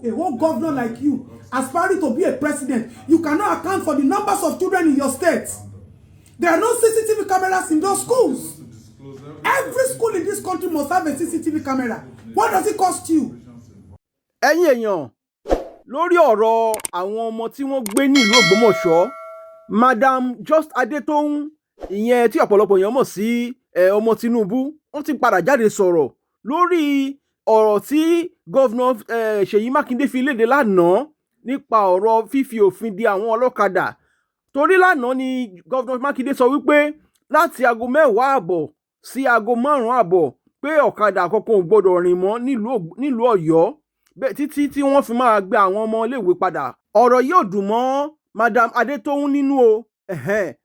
a whole governor like you, aspiring to be a president, you cannot account for the numbers of children in your state. There are no CCTV cameras in those schools. Every school in this country must have a CCTV camera. What does it cost you? Ẹ̀yin èèyàn, lórí ọ̀rọ̀ àwọn ọmọ tí wọ́n gbé ní ìlú Ògbómọ̀ṣọ́, Madam Just Adétóun, ìyẹn tí ọ̀pọ̀lọpọ̀ èèyàn mọ̀ sí Ọmọ Tinubu, wọ́n ti padà jáde sọ̀rọ̀ lórí ọ̀rọ̀ tí gọ́vnà Seyi Makinde fi léde lánàá nípa ọ̀rọ̀ fífi òfin di àwọn ọlọ́kadà. Torí lánàá ni gọ́vnà Makinde sọ wípé láti aago 10:30 sí aago 5:30 pé ọ̀kadà kankan ò gbọdọ̀ rìn mọ́ nílùú Ọ̀yọ́ títí tí wọ́n fi máa gbé àwọn ọmọ iléèwé padà. Ọ̀rọ̀ yìí ò dùn mọ́ Madam Adétóun nínú o.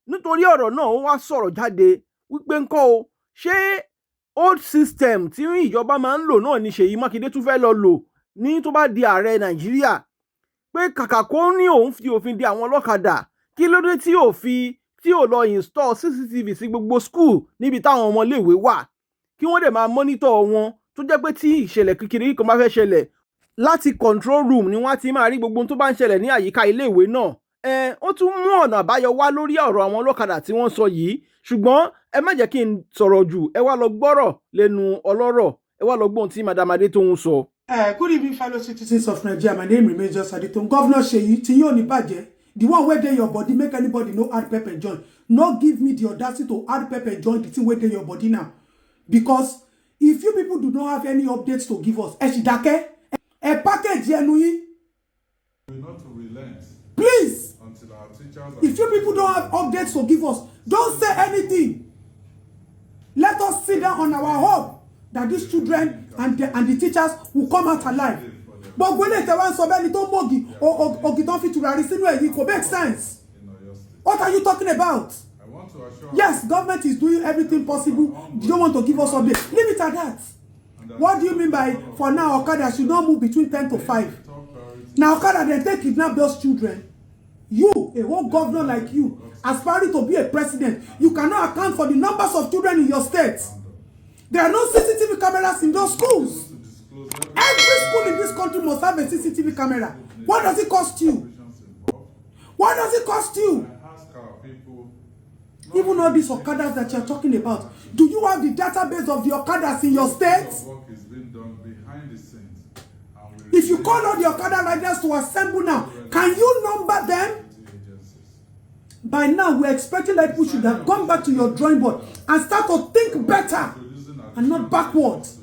Nítorí ọ̀rọ̀ náà ó wá sọ̀rọ̀ jáde wípé ńkọ́ o, ṣé old system tí ìjọba máa ń lò náà ni Seyi Makinde tún fẹ́ lọ lò ní tó bá di ààrẹ Nàìjíríà, pé kàkà kó ní òun fi òfin di àwọn ọlọ́kadà, kí ló dé tí ò lọ install CCTV sí gbogbo school níbi táwọn ọmọ iléèwé wà, kí wọ́n dẹ̀ máa monitor wọn, tó jẹ́ pé tí ìṣẹ̀lẹ̀ kékeré kan bá fẹ́ ṣẹlẹ̀ láti control room ni wọ́n ti máa rí gbogbo tó bá ń ṣẹlẹ̀ ní àyíká iléèwé náà. Ó tún mú ọ̀nà àbáyọ wá lórí ọ̀rọ̀ àwọn ọlọ́kadà tí wọ́n sọ yìí, ṣùgbọ́n ẹ má jẹ́ kí n sọ̀rọ̀ jù, ẹ wá lọ gbọ́rọ̀ lẹ́nu ọlọ́rọ̀, ẹ wá lọ gbọ́n tí Madam Adétóun sọ. Good evening, fellow citizens of Nigeria. My name remains Just Adétóun. Governor Seyi, tí yóò ní bàjẹ́, the one wey dey your body, make anybody no add pepper join. No give me the audacity to add pepper join the thing wey dey your body now. Because if you people do not have any updates to give us, ẹ sì dákẹ́, ẹ package ẹnu yín. Not to relent. Please. Until our teachers if you people don't have updates to give us, don't say anything. Let us sit down on our hope that these children and the teachers will come out alive. But when they want somebody to mogi or don't fit to it could make sense. What are you talking about? I want to assure yes, government is doing everything possible. You don't want to give us updates. Leave it at that. What do you mean by for now Okada should not move between 10 to 5? Now Okada then take kidnap those children. You, a whole governor like you, aspiring to be a president, you cannot account for the numbers of children in your state. There are no CCTV cameras in those schools. Every school in this country must have a CCTV camera. What does it cost you? What does it cost you? Even all these Okadas that you're talking about, do you have the database of the Okadas in your state? If you call all the Okada riders to assemble now, can you number them? By now, we're expecting that people should have gone back to your drawing board and start to think better and not backwards.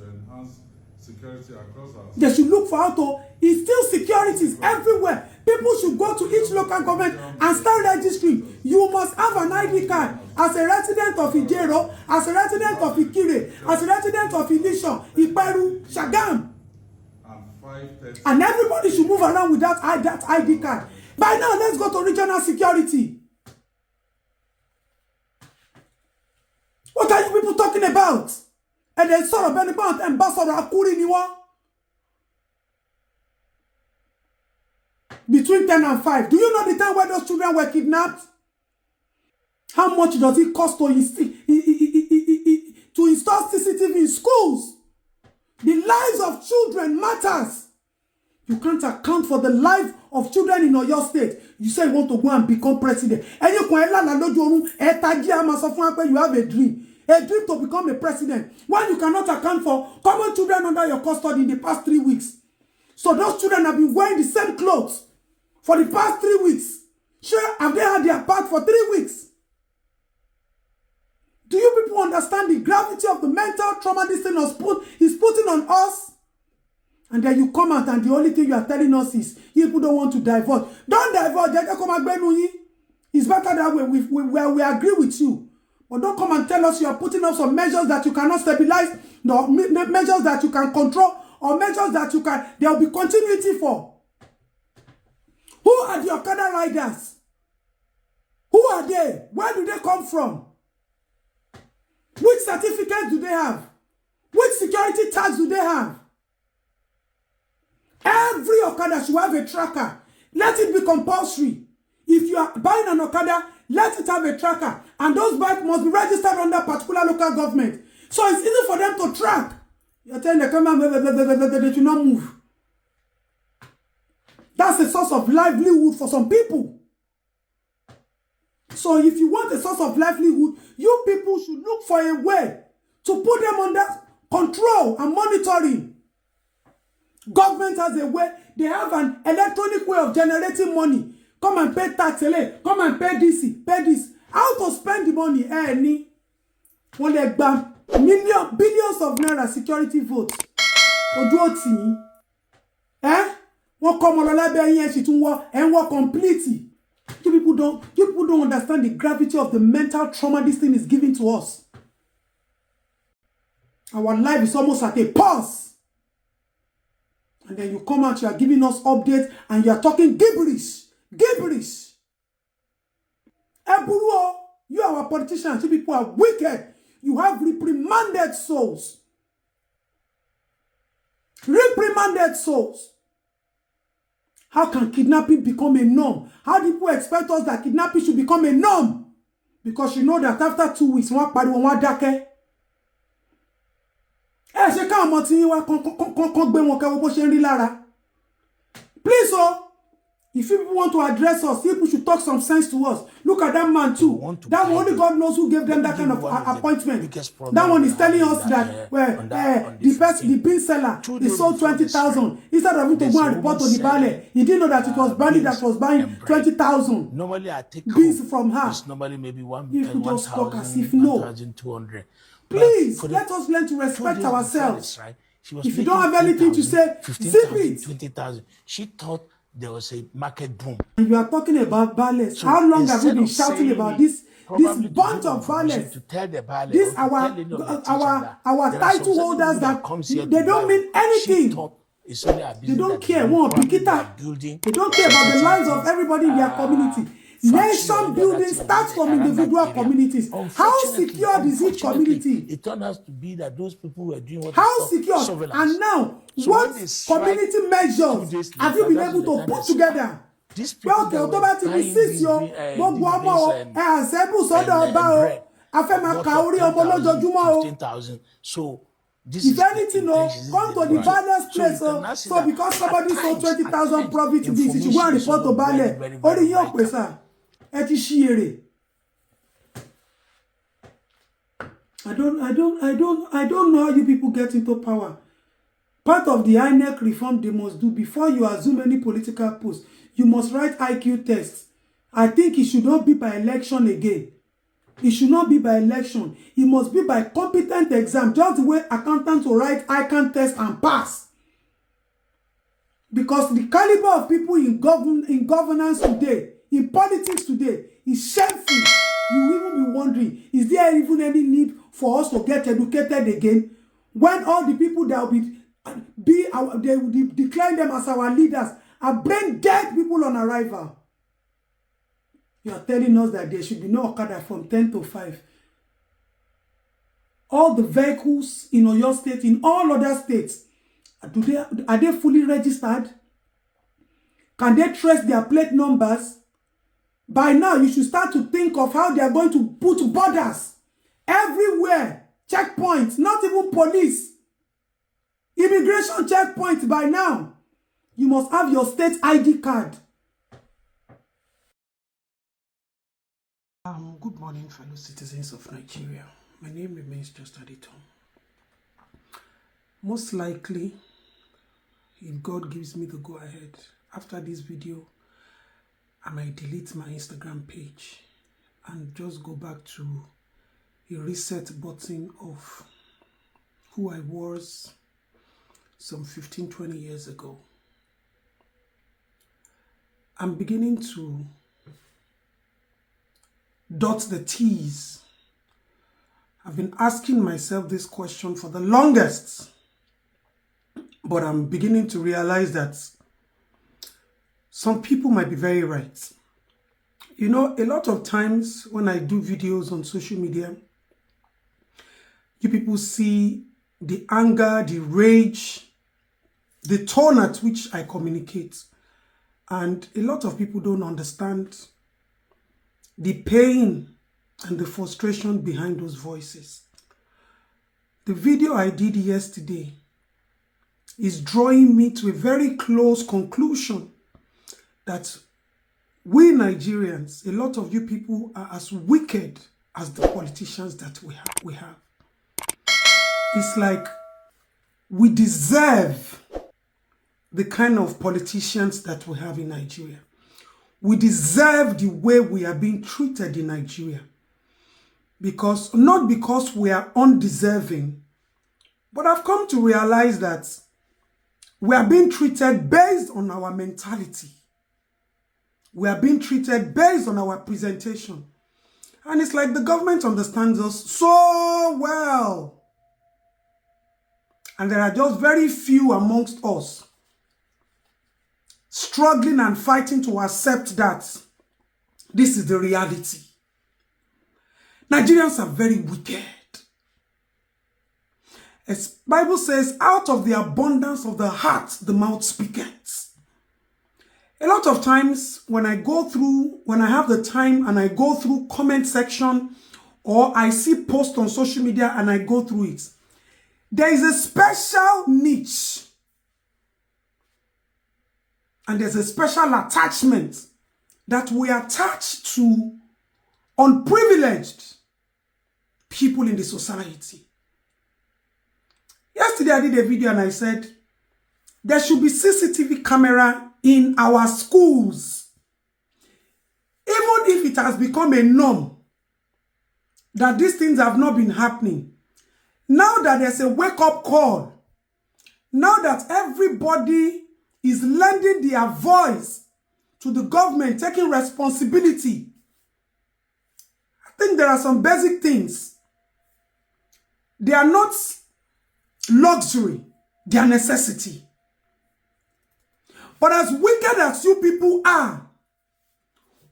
They should look for how to instill securities everywhere. People should go to each local government and start registering. You must have an ID card as a resident of Ijero, as a resident of Ikire, as a resident of Ilisho, Iperu, Shagam. And everybody should move around with that ID card. By now, let's go to regional security. What are you people talking about? And then sort of about Ambassador Akuri Niwa. Between 10 and 5. Do you know the time where those children were kidnapped? How much does it cost to install CCTV in schools? The lives of children matters. You can't account for the life of children in Oyo State. You say you want to go and become president. And you have a dream. A dream to become a president. When you cannot account for common children under your custody in the past 3 weeks. So those children have been wearing the same clothes for the past 3 weeks. Sure, have they had their bath for 3 weeks? Do you people understand the gravity of the mental trauma this thing is putting on us? And then you come out and the only thing you are telling us is you people don't want to divulge. Don't divulge. It's better that way. We agree with you. But don't come and tell us you are putting up some measures that you cannot stabilize, no, measures that you can control, or measures that there will be continuity for. Who are the Okada riders? Who are they? Where do they come from? Which certificates do they have? Which security tags do they have? Every Okada should have a tracker. Let it be compulsory. If you are buying an Okada, let it have a tracker. And those bikes must be registered under particular local government. So it's easy for them to track. You're telling the camera, they should not move. That's a source of livelihood for some people. So if you want a source of livelihood, you people should look for a way to put them under control and monitoring. Government has a way. They have an electronic way of generating money. Come and pay tax, come and pay this, pay this. How to spend the money? Any. Wọ́n lè gba billions of naira security votes. Ojú òtí yín. Wọ́n kọ́ ọmọ lọ lábẹ́ yín ẹ sì tún wọ́ ẹ ń wọ́ complete. You people don't understand the gravity of the mental trauma this thing is giving to us. Our life is almost at a pause. And then you come out, you are giving us updates, and you are talking gibberish. Gibberish. Eburuo, you are our politicians. You people are wicked. You have reprimanded souls. Reprimanded souls. How can kidnapping become a norm? How do people expect us that kidnapping should become a norm? Because you know that after 2 weeks, wọ́n pariwo wọ́n dákẹ́. Ṣé ká ọmọ tí yín wá kàn gbé wọn kẹ́wọ́ bó ṣe ń rí lára. Please, if you people want to address us, people should talk some sense to us. Look at that man too. That one, only God knows who gave them that kind of appointment. That one is telling us that the bean seller, he sold 20,000. Instead of him to go and report to the ballet, he didn't know that it was Brandy that was buying 20,000 normally I take beans from her. It's normally maybe 1,200. Please, let us learn to respect ourselves. Right? If you don't have anything to say, zip it. 20,000. She thought there was a market boom. And you are talking about violence. So how long have we been shouting about this bunch of violence? To tell the ballet, This our title holders that they don't mean anything. They don't care. They don't care about the lives of everybody in their community. Nation building starts from individual communities. How secure is each community? It turned out to be that those people were doing what how secure? And now, what community measures have you been able to put together? Well, the automatic resist your So if anything, come to the balance place. So because somebody sold 20,000 profit in this, you should go and report to balance. Only your person. I don't know how you people get into power. Part of the INEC reform they must do before you assume any political post, you must write IQ tests. I think it should not be by election again. It should not be by election. It must be by competent exam. Just the way accountants will write IQ test and pass. Because the caliber of people in governance today, in politics today, is shameful. You will even be wondering, is there even any need for us to get educated again? When all the people that will they will declare them as our leaders are brain dead people on arrival. You are telling us that there should be no Okada from 10 to 5. All the vehicles in Oyo State, in all other states, are they fully registered? Can they trace their plate numbers? By now, you should start to think of how they are going to put borders everywhere. Checkpoints, not even police. Immigration checkpoints by now. You must have your state ID card. Good morning, fellow citizens of Nigeria. My name remains Just Jadetan. Most likely, if God gives me the go-ahead, after this video, I might delete my Instagram page and just go back to a reset button of who I was some 15-20 years ago. I'm beginning to dot the T's. I've been asking myself this question for the longest, but I'm beginning to realize that some people might be very right. You know, a lot of times when I do videos on social media, you people see the anger, the rage, the tone at which I communicate. And a lot of people don't understand the pain and the frustration behind those voices. The video I did yesterday is drawing me to a very close conclusion that we Nigerians, a lot of you people are as wicked as the politicians that we have. It's like we deserve the kind of politicians that we have in Nigeria. We deserve the way we are being treated in Nigeria. Not because we are undeserving, but I've come to realize that we are being treated based on our mentality. We are being treated based on our presentation. And it's like the government understands us so well. And there are just very few amongst us struggling and fighting to accept that this is the reality. Nigerians are very wicked. As Bible says, out of the abundance of the heart, the mouth speaketh. A lot of times when I have the time and I go through comment section or I see posts on social media and I go through it, there is a special niche and there's a special attachment that we attach to unprivileged people in the society. Yesterday I did a video and I said there should be CCTV camera in our schools. Even if it has become a norm that these things have not been happening, now that there's a wake-up call, now that everybody is lending their voice to the government, taking responsibility, I think there are some basic things. They are not luxury, they are necessity. But as wicked as you people are,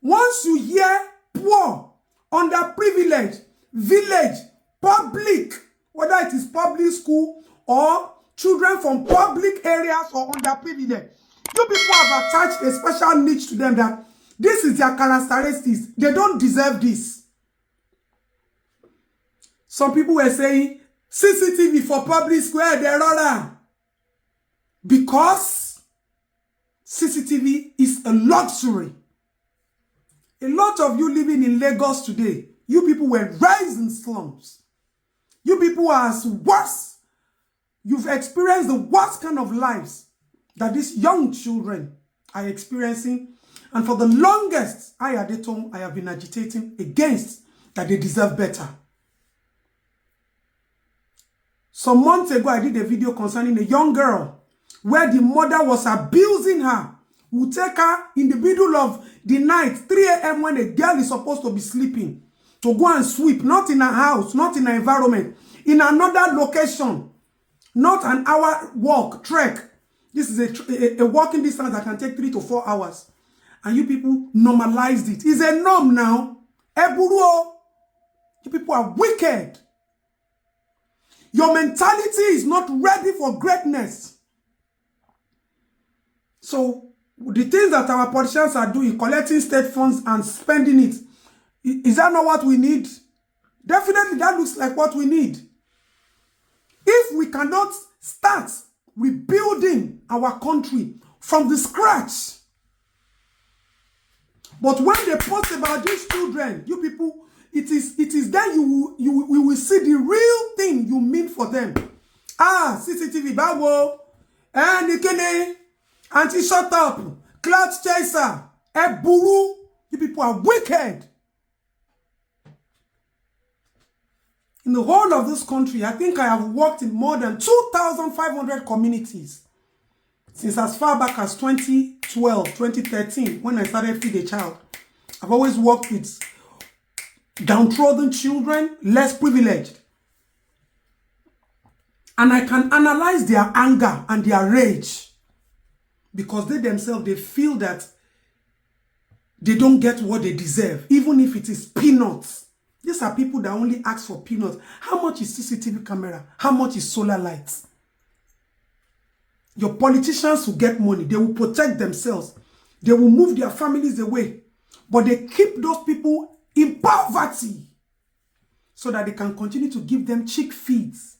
once you hear poor, underprivileged, village, public, whether it is public school or children from public areas or underprivileged, you people have attached a special niche to them that this is their characteristics. They don't deserve this. Some people were saying, CCTV for public square, they're all because CCTV is a luxury. A lot of you living in Lagos today, you people were raised in slums. You people are as worse. You've experienced the worst kind of lives that these young children are experiencing. And for the longest, I have been agitating against that they deserve better. Some months ago, I did a video concerning a young girl where the mother was abusing her. Would take her in the middle of the night, 3 a.m. when a girl is supposed to be sleeping, to go and sweep, not in a house, not in an environment, in another location, not an hour walk, trek. This is a walking distance that can take 3 to 4 hours. And you people normalized it. It's a norm now. Eburo, you people are wicked. Your mentality is not ready for greatness. So, the things that our politicians are doing, collecting state funds and spending it, is that not what we need? Definitely, that looks like what we need. If we cannot start rebuilding our country from the scratch, but when they post about these children, you people, it is then you will see the real thing you mean for them. Ah, CCTV, bawo, nikene, anti shut up, cloud chaser, eburu. You people are wicked. In the whole of this country, I think I have worked in more than 2,500 communities since as far back as 2012, 2013, when I started Feed a Child. I've always worked with downtrodden children, less privileged. And I can analyze their anger and their rage because they themselves, they feel that they don't get what they deserve, even if it is peanuts. These are people that only ask for peanuts. How much is CCTV camera? How much is solar lights? Your politicians will get money. They will protect themselves. They will move their families away. But they keep those people in poverty so that they can continue to give them cheap feeds.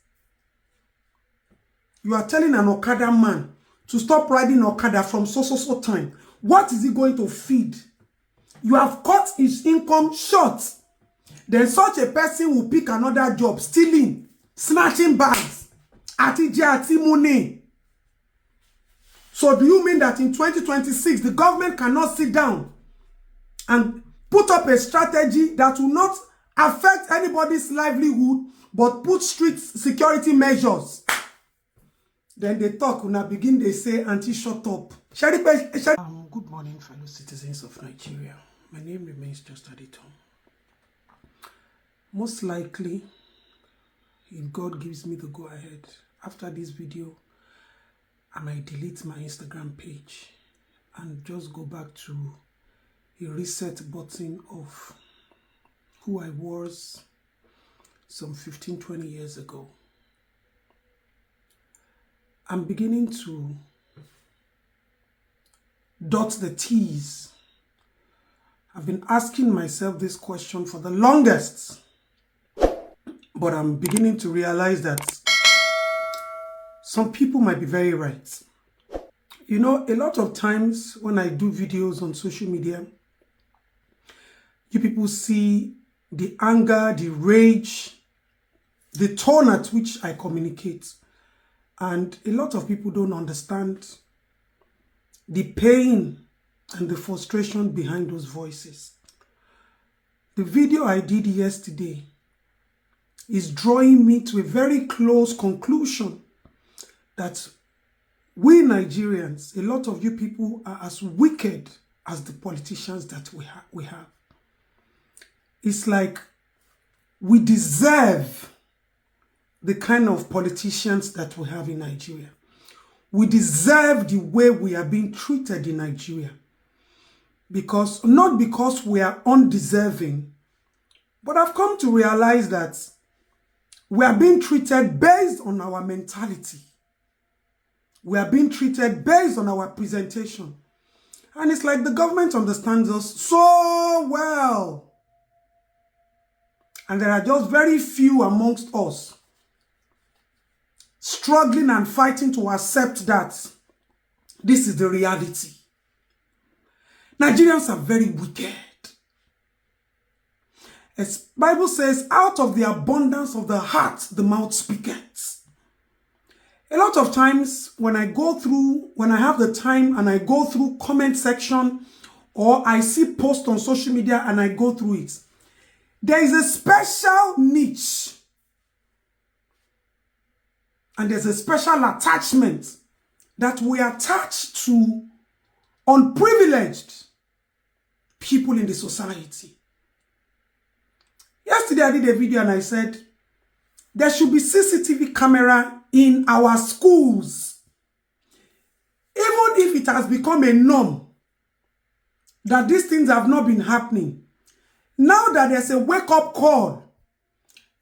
You are telling an Okada man to stop riding Okada from so time. What is he going to feed? You have cut his income short. Then such a person will pick another job, stealing, snatching bags, ati money. So do you mean that in 2026, the government cannot sit down and put up a strategy that will not affect anybody's livelihood, but put strict security measures? Then they talk, when I begin, they say, Auntie, shut up. Good morning, fellow citizens of Nigeria. My name remains Just Jadetan. Most likely, if God gives me the go-ahead, after this video, I might delete my Instagram page and just go back to a reset button of who I was some 15-20 years ago. I'm beginning to dot the T's. I've been asking myself this question for the longest, but I'm beginning to realize that some people might be very right. You know, a lot of times when I do videos on social media, you people see the anger, the rage, the tone at which I communicate. And a lot of people don't understand the pain and the frustration behind those voices. The video I did yesterday is drawing me to a very close conclusion that we Nigerians, a lot of you people, are as wicked as the politicians that we have. It's like we deserve the kind of politicians that we have in Nigeria. We deserve the way we are being treated in Nigeria. Not because we are undeserving, but I've come to realize that we are being treated based on our mentality. We are being treated based on our presentation. And it's like the government understands us so well. And there are just very few amongst us struggling and fighting to accept that this is the reality. Nigerians are very wicked. As Bible says, out of the abundance of the heart, the mouth speaketh. A lot of times when I have the time and I go through comment section or I see posts on social media and I go through it, there is a special niche and there's a special attachment that we attach to unprivileged people in the society. Yesterday I did a video and I said, there should be CCTV camera in our schools. Even if it has become a norm that these things have not been happening. Now that there's a wake-up call,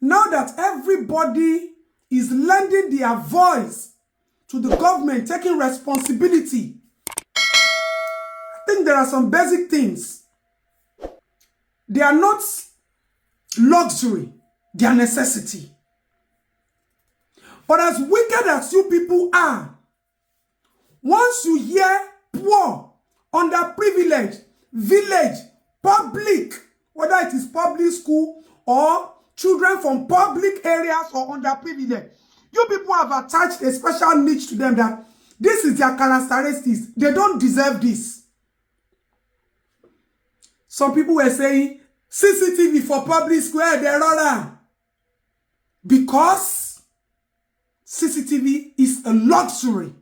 now that everybody is lending their voice to the government, taking responsibility, I think there are some basic things. They are not luxury, they are necessity. But as wicked as you people are, once you hear poor, underprivileged, village, public, whether it is public school or children from public areas or underprivileged, you people have attached a special niche to them that this is their characteristics. They don't deserve this. Some people were saying, CCTV for public square, they're all because CCTV is a luxury.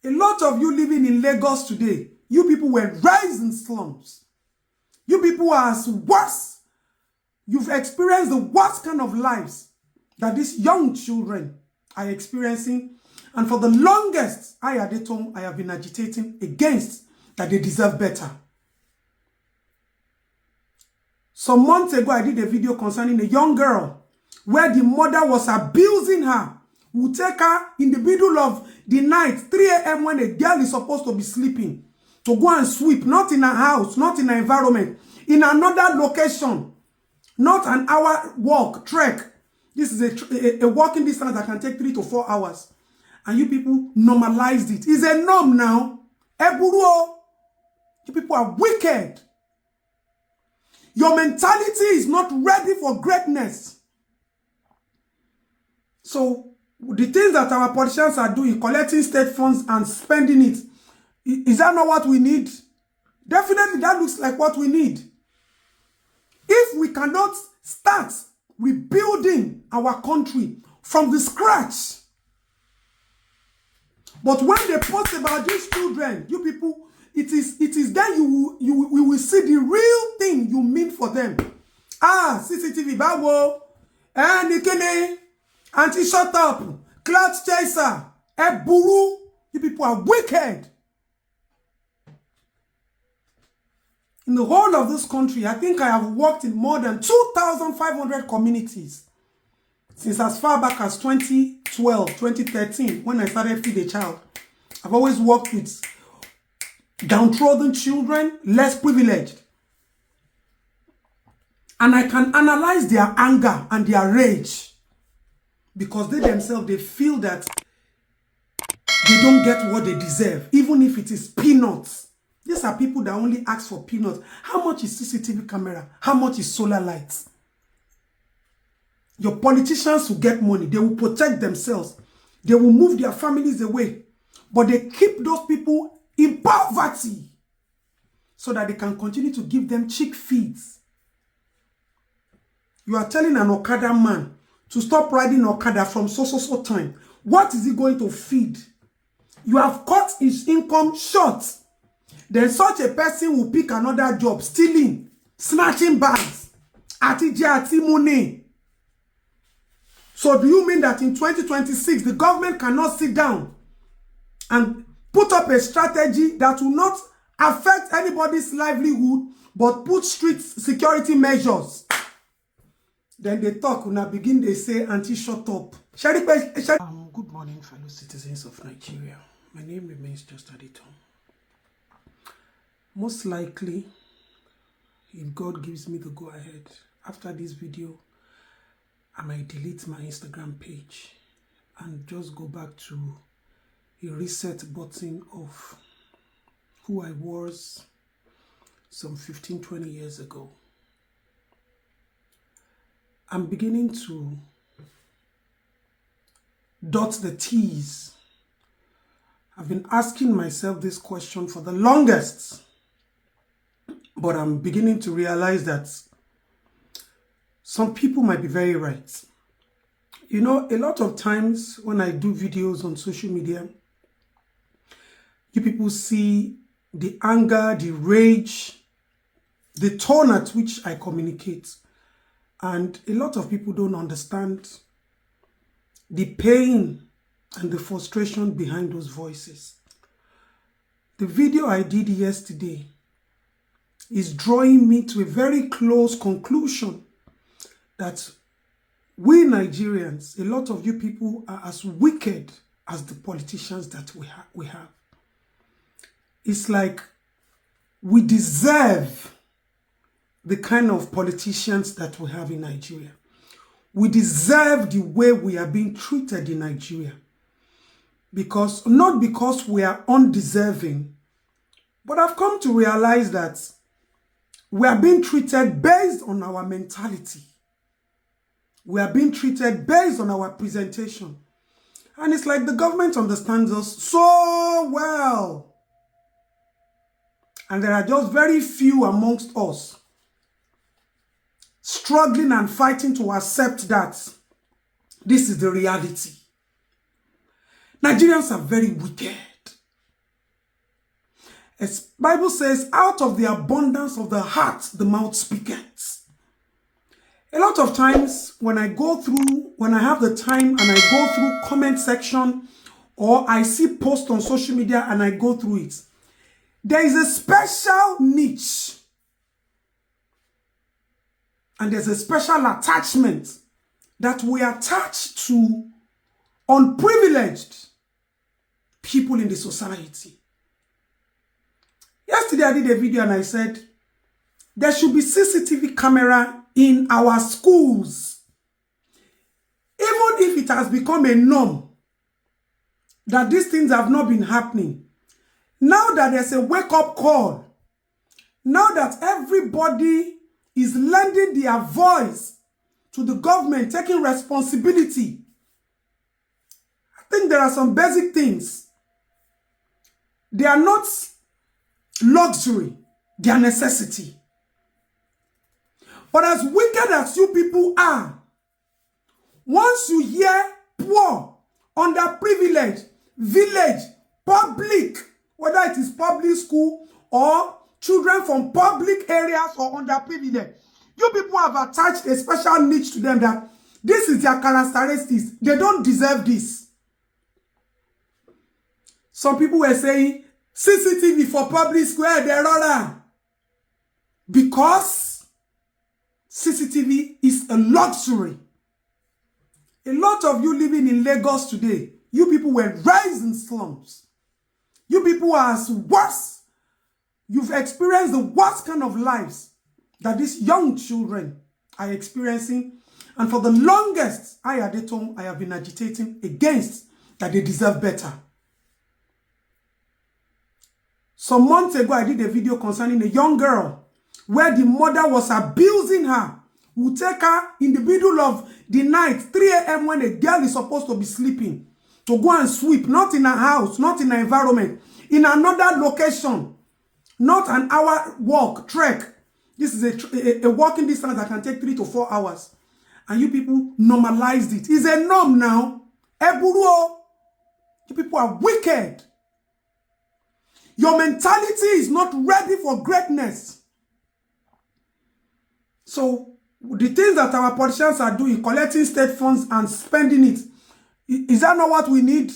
A lot of you living in Lagos today, you people were raised in slums. You people are as worse. You've experienced the worst kind of lives that these young children are experiencing. And for the longest, I have been agitating against that they deserve better. Some months ago, I did a video concerning a young girl where the mother was abusing her. Would take her in the middle of the night, 3 a.m. when a girl is supposed to be sleeping, to go and sweep, not in a house, not in an environment, in another location, not an hour walk, trek. This is a walking distance that can take 3 to 4 hours. And you people normalized it. It's a norm now. Eburo. You people are wicked. Your mentality is not ready for greatness. So, the things that our politicians are doing, collecting state funds and spending it, is that not what we need? Definitely, that looks like what we need. If we cannot start rebuilding our country from the scratch, but when they post about these children, you people, it is then you will see the real thing you mean for them. Ah, CCTV, bawo, nikene, anti shut up, cloud chaser, eburu. You people are wicked. In the whole of this country, I think I have worked in more than 2,500 communities since as far back as 2012, 2013, when I started Feed a Child. I've always worked with downtrodden children, less privileged. And I can analyze their anger and their rage because they themselves, they feel that they don't get what they deserve, even if it is peanuts. These are people that only ask for peanuts. How much is CCTV camera? How much is solar lights? Your politicians will get money. They will protect themselves. They will move their families away. But they keep those people in poverty so that they can continue to give them cheap feeds. You are telling an Okada man to stop riding Okada from so time. What is he going to feed? You have cut his income short. Then such a person will pick another job, stealing, snatching bags, ati money. So do you mean that in 2026, the government cannot sit down and put up a strategy that will not affect anybody's livelihood, but put strict security measures? Then they talk, when I begin, they say, Auntie, shut up. Good morning, fellow citizens of Nigeria. My name remains Just Jadetan. Most likely, if God gives me the go-ahead, after this video, I might delete my Instagram page and just go back to a reset button of who I was some 15-20 years ago. I'm beginning to dot the T's. I've been asking myself this question for the longest, but I'm beginning to realize that some people might be very right. You know, a lot of times when I do videos on social media, you people see the anger, the rage, the tone at which I communicate. And a lot of people don't understand the pain and the frustration behind those voices. The video I did yesterday is drawing me to a very close conclusion that we Nigerians, a lot of you people, are as wicked as the politicians that we have. It's like we deserve the kind of politicians that we have in Nigeria. We deserve the way we are being treated in Nigeria. Not because we are undeserving, but I've come to realize that we are being treated based on our mentality. We are being treated based on our presentation. And it's like the government understands us so well. And there are just very few amongst us struggling and fighting to accept that this is the reality. Nigerians are very wicked. As Bible says, out of the abundance of the heart, the mouth speaketh. A lot of times when I have the time and I go through comment section or I see posts on social media and I go through it, there is a special niche and there's a special attachment that we attach to unprivileged people in the society. Yesterday I did a video and I said, there should be CCTV camera in our schools. Even if it has become a norm that these things have not been happening. Now that there's a wake-up call Now that everybody is lending their voice to the government, taking responsibility, I think there are some basic things. They are not luxury, they are necessity. But as wicked as you people are, once you hear poor, underprivileged, village, public, whether it is public school or children from public areas or underprivileged, you people have attached a special niche to them that this is their characteristics. They don't deserve this. Some people were saying, CCTV for public square, they're all because CCTV is a luxury. A lot of you living in Lagos today, you people were raised in slums. You people are as worse. You've experienced the worst kind of lives that these young children are experiencing. And for the longest, I have been agitating against that they deserve better. Some months ago, I did a video concerning a young girl where the mother was abusing her. Would take her in the middle of the night, 3 a.m. when a girl is supposed to be sleeping, to go and sweep, not in a house, not in an environment, in another location, not an hour walk, trek. This is a walking distance that can take 3 to 4 hours. And you people normalized it. It's a norm now. Eburuo. You people are wicked. Your mentality is not ready for greatness. So, the things that our politicians are doing, collecting state funds and spending it, is that not what we need?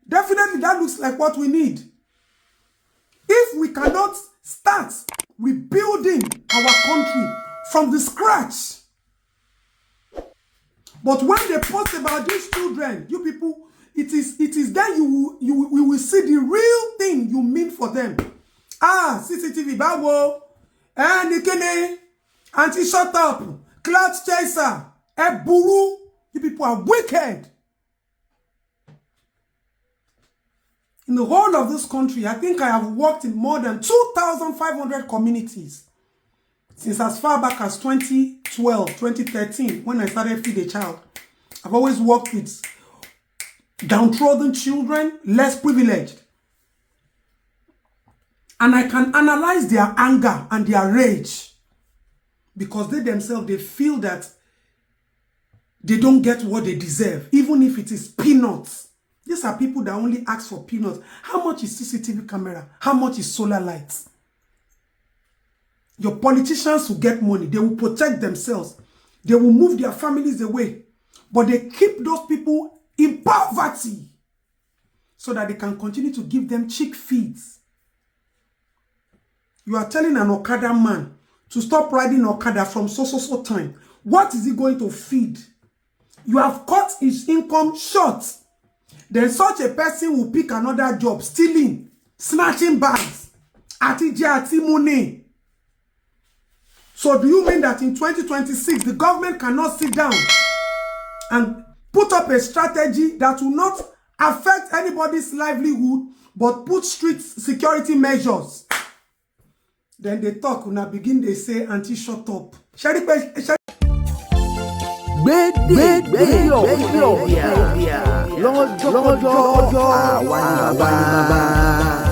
Definitely, that looks like what we need. If we cannot start rebuilding our country from the scratch, but when they post about these children, you people, it is then you will see the real thing you mean for them. Ah, CCTV, bawo, nikene, anti-shut up, cloud chaser, eburu. You people are wicked. In the whole of this country, I think I have worked in more than 2,500 communities since as far back as 2012, 2013, when I started Feed a Child. I've always worked with downtrodden children, less privileged. And I can analyze their anger and their rage because they themselves, they feel that they don't get what they deserve, even if it is peanuts. These are people that only ask for peanuts. How much is CCTV camera? How much is solar lights? Your politicians will get money. They will protect themselves. They will move their families away. But they keep those people in poverty so that they can continue to give them cheap feeds. You are telling an Okada man to stop riding Okada from so time. What is he going to feed? You have cut his income short. Then such a person will pick another job, stealing, snatching bags, ati money. So do you mean that in 2026, the government cannot sit down and put up a strategy that will not affect anybody's livelihood, but put strict security measures? Then they talk, when I begin, they say, Auntie, shut up. GBEDE-GBEYO lọ́jọ́ àwa ni bàbá.